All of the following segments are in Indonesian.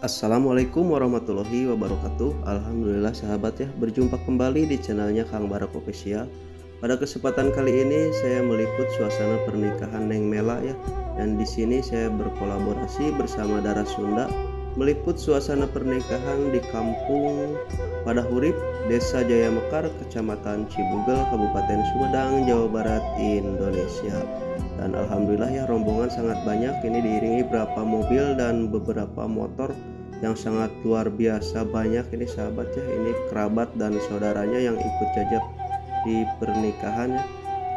Assalamualaikum warahmatullahi wabarakatuh. Alhamdulillah sahabat ya, berjumpa kembali di channelnya Kang Barak Official. Pada kesempatan kali ini saya meliput suasana pernikahan Neng Mela ya. Dan di sini saya berkolaborasi bersama Dara Sunda meliput suasana pernikahan di Kampung Padahurip, Desa Jaya Mekar, Kecamatan Cibugel, Kabupaten Sumedang, Jawa Barat, Indonesia. Dan alhamdulillah ya, rombongan sangat banyak. Ini diiringi beberapa mobil dan beberapa motor yang sangat luar biasa banyak ini sahabat ya. Ini kerabat dan saudaranya yang ikut jajak di pernikahannya.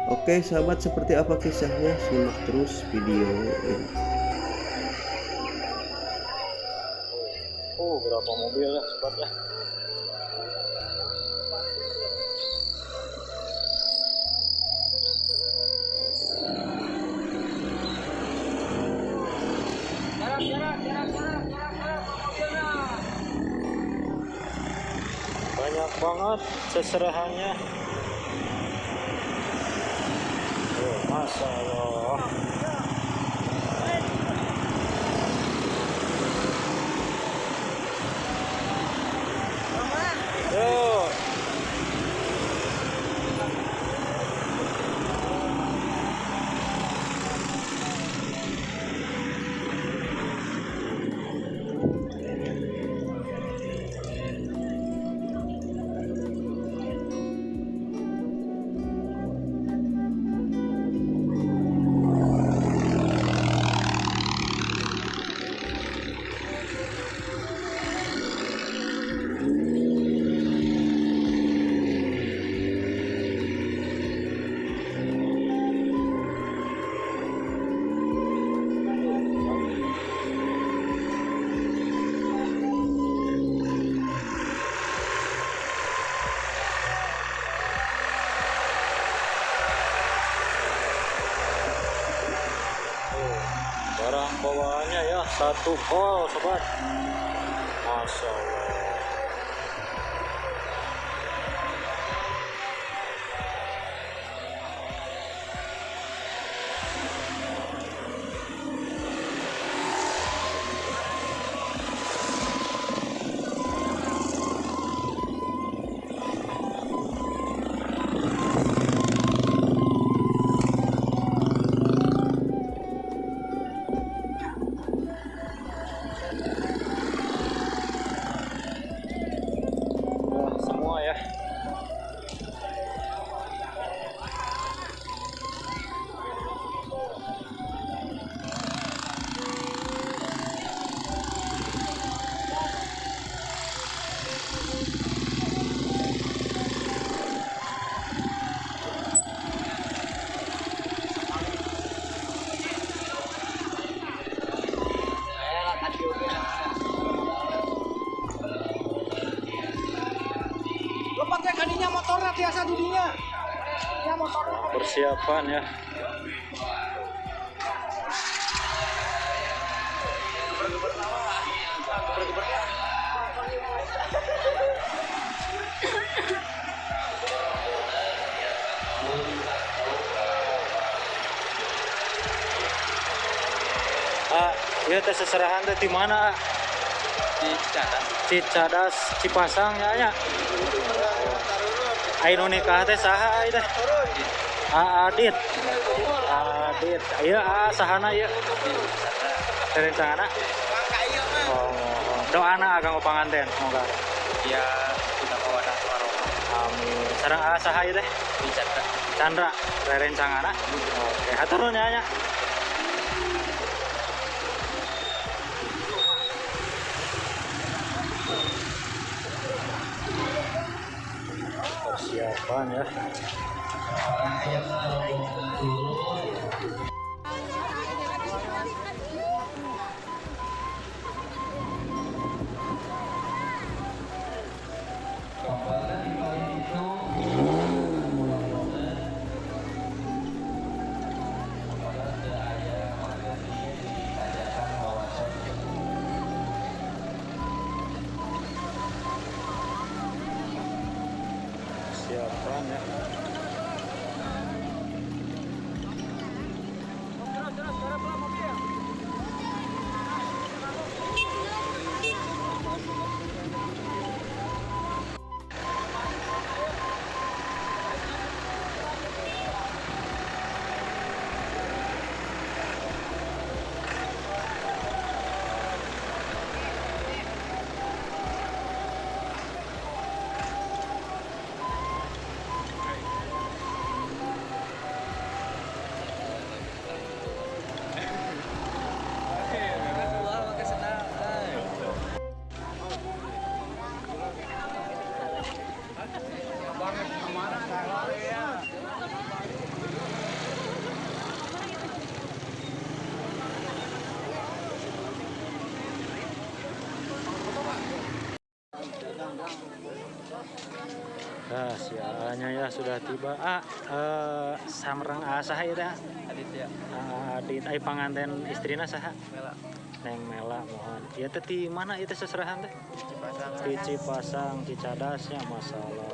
Oke sahabat, seperti apa kisahnya? Simak terus video ini. Berapa mobil ya sobat ya. Banyak banget seserahannya. Masya Allah. Yuk. Barang bawaannya ya 1 kol sobat. Masya Allah. Semua ya. Kadinya motornya biasa dudinya. Ya motornya. Persiapan ya. Iya teh seserahan teh di mana? Di Cicadas. Cicadas, Cipasang ya. Ayo nikah teh saha teh? Adit. Adit. Ieu sahana ieu. Rencana. Oh, doana kanggo panganten moga. Ya kita bawa dan warohmah. Amin. Sareng saha ieu teh? Chandra. Rencana. Oke, hatur nuhun nya. Persiapan ya. Persiapan ya. Nah, sialanya ya sudah tiba. Samrang asah ya. Aditya Adit ai panganten istrina saha? Mela Neng Mela mohon. Ieu teh ti mana ieu teh seserahan teh? Cipasang. Di Cipasang, Cicadasnya masalah.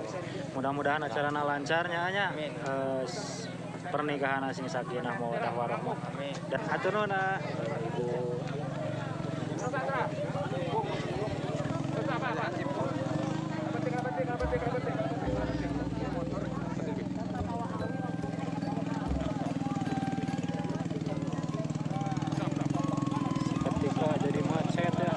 Mudah-mudahan acarana lancarnya nya. Amin. Pernikahan asing sakinah mawaddah warahmah. Amin. Dan atur nuhun Ibu. Ketika jadi macet ya.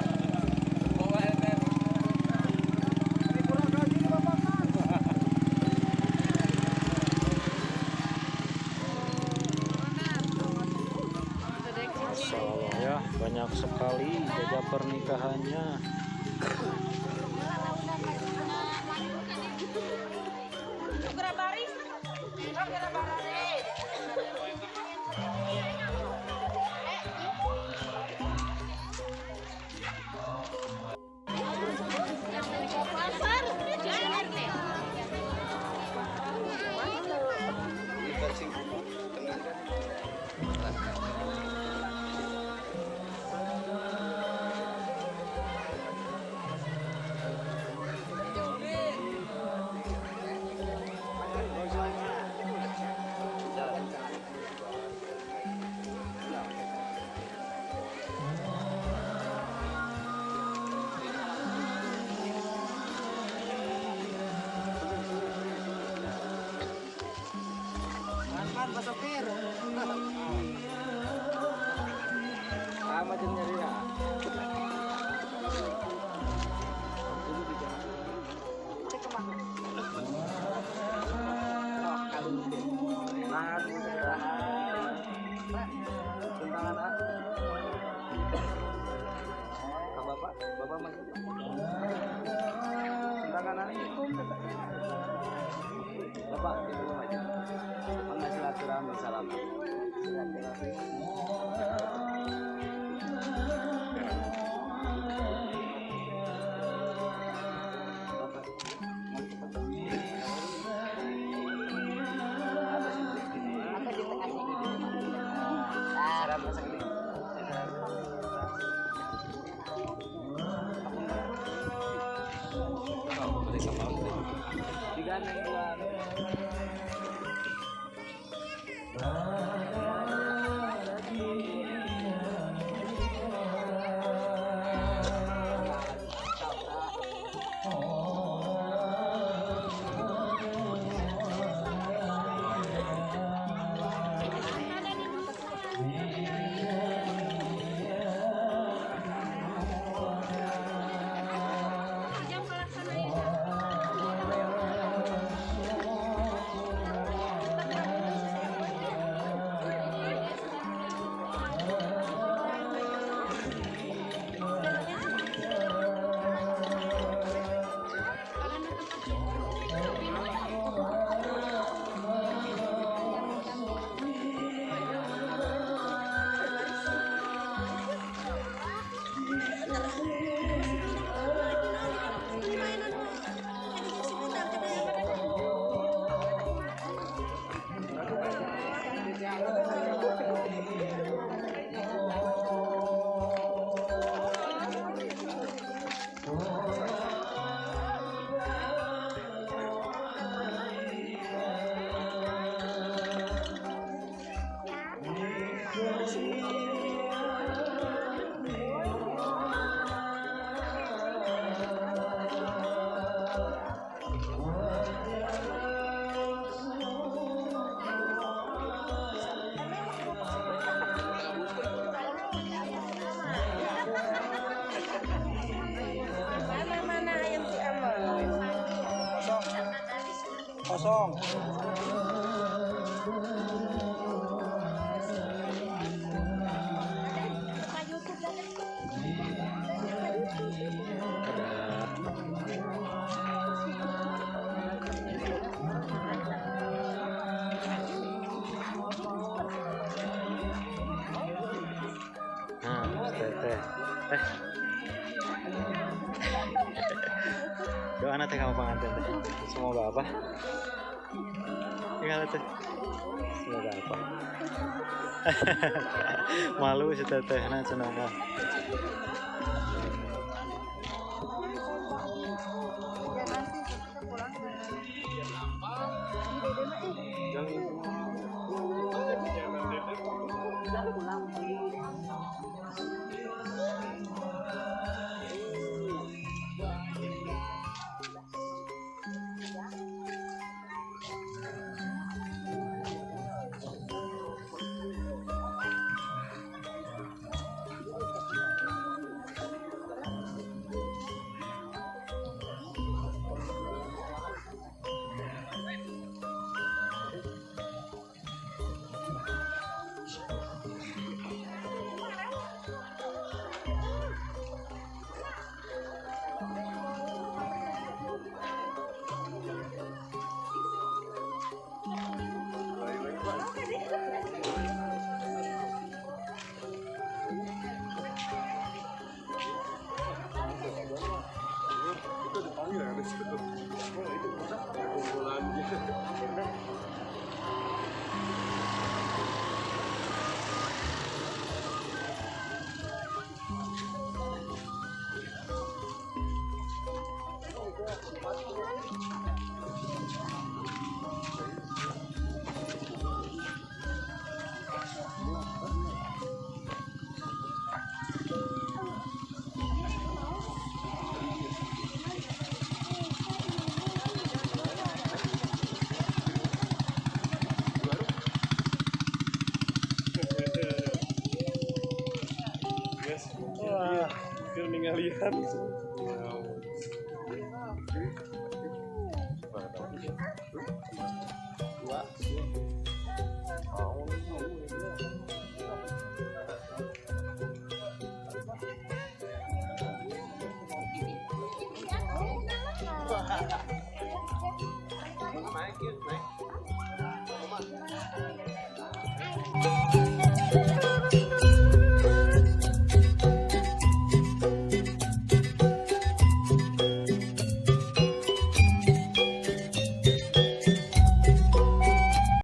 Masalah ya, banyak sekali jejak pernikahannya. Pak Sopir. Sama jeung nyeri ya. Bapak maju. Tangan Bapak itu maju. Mana silaturahmi salam. Digandeng keluar. Kosong. Doa nanti kamu pengantin teh. Semoga apa? Tinggal teh. Semoga apa? Malu si teteh nah cenah mah. Naik.